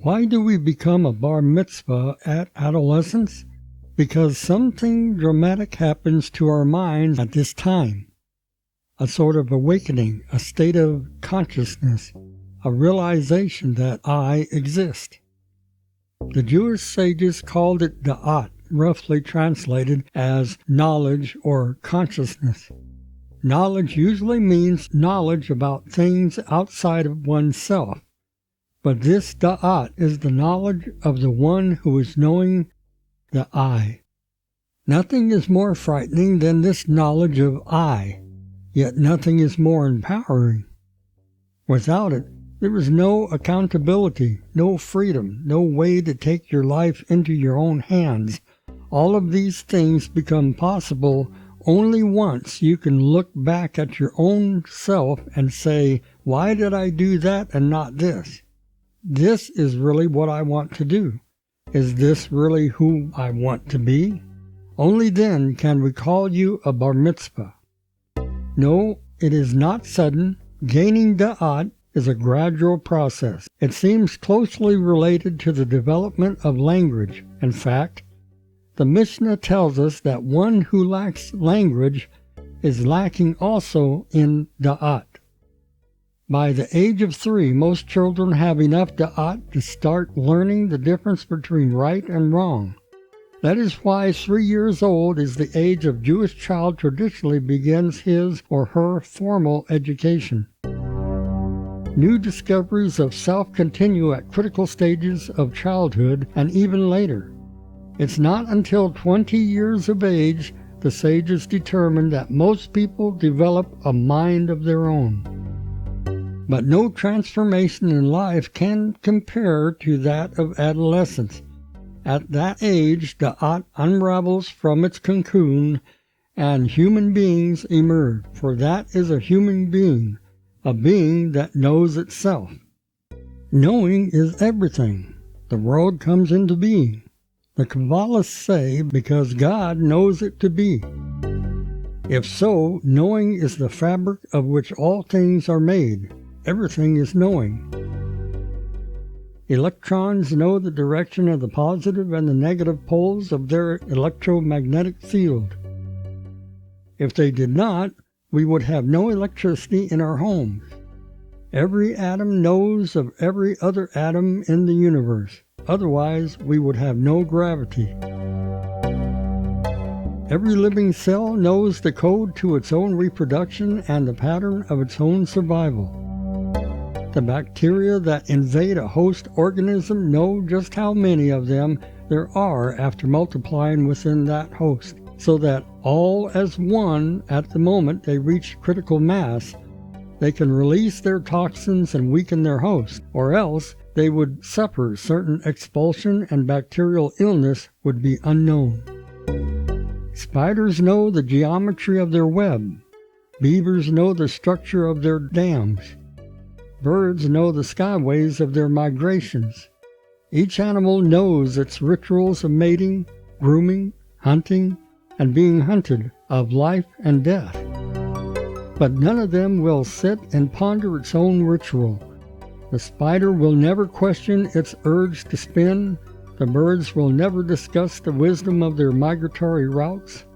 Why do we become a bar mitzvah at adolescence? Because something dramatic happens to our minds at this time. A sort of awakening, a state of consciousness, a realization that I exist. The Jewish sages called it da'at, roughly translated as knowledge or consciousness. Knowledge usually means knowledge about things outside of oneself. But this da'at is the knowledge of the one who is knowing the I. Nothing is more frightening than this knowledge of I, yet nothing is more empowering. Without it, there is no accountability, no freedom, no way to take your life into your own hands. All of these things become possible only once you can look back at your own self and say, why did I do that and not this? This is really what I want to do. Is this really who I want to be? Only then can we call you a bar mitzvah. No, it is not sudden. Gaining da'at is a gradual process. It seems closely related to the development of language. In fact, the Mishnah tells us that one who lacks language is lacking also in da'at. By the age of 3, most children have enough da'at to start learning the difference between right and wrong. That is why 3 years old is the age a Jewish child traditionally begins his or her formal education. New discoveries of self continue at critical stages of childhood and even later. It's not until 20 years of age the sages determined that most people develop a mind of their own. But no transformation in life can compare to that of adolescence. At that age, da'at unravels from its cocoon, and human beings emerge, for that is a human being, a being that knows itself. Knowing is everything. The world comes into being. The Kabbalists say, because God knows it to be. If so, knowing is the fabric of which all things are made. Everything is knowing. Electrons know the direction of the positive and the negative poles of their electromagnetic field. If they did not, we would have no electricity in our homes. Every atom knows of every other atom in the universe. Otherwise, we would have no gravity. Every living cell knows the code to its own reproduction and the pattern of its own survival. The bacteria that invade a host organism know just how many of them there are after multiplying within that host, so that all as one at the moment they reach critical mass, they can release their toxins and weaken their host, or else they would suffer certain expulsion and bacterial illness would be unknown. Spiders know the geometry of their web. Beavers know the structure of their dams. Birds know the skyways of their migrations. Each animal knows its rituals of mating, grooming, hunting, and being hunted, of life and death. But none of them will sit and ponder its own ritual. The spider will never question its urge to spin. The birds will never discuss the wisdom of their migratory routes.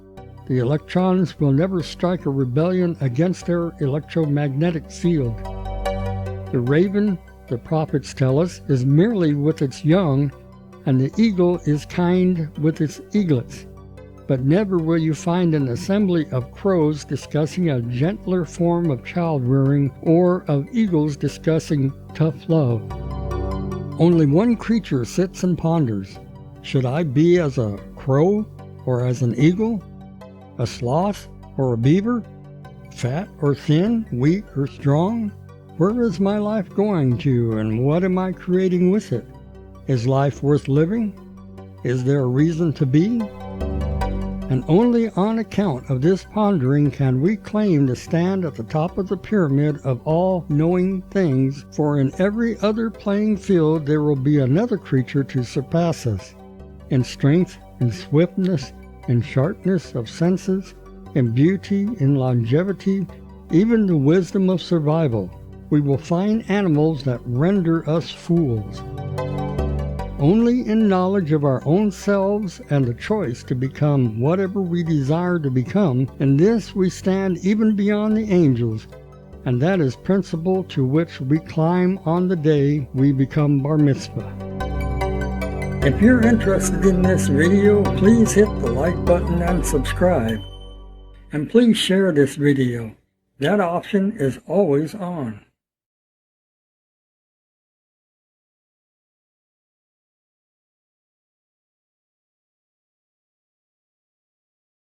The electrons will never strike a rebellion against their electromagnetic field. The raven, the prophets tell us, is merely with its young, and the eagle is kind with its eaglets. But never will you find an assembly of crows discussing a gentler form of child-rearing or of eagles discussing tough love. Only one creature sits and ponders. Should I be as a crow or as an eagle? A sloth or a beaver? Fat or thin? Weak or strong? Where is my life going to, and what am I creating with it? Is life worth living? Is there a reason to be? And only on account of this pondering can we claim to stand at the top of the pyramid of all knowing things, for in every other playing field there will be another creature to surpass us, in strength, in swiftness, in sharpness of senses, in beauty, in longevity, even the wisdom of survival. We will find animals that render us fools. only in knowledge of our own selves and the choice to become whatever we desire to become. In this we stand even beyond the angels, and that is principle to which we climb on the day we become bar mitzvah. If you're interested in this video, please hit the like button and subscribe. And please share this video. That option is always on.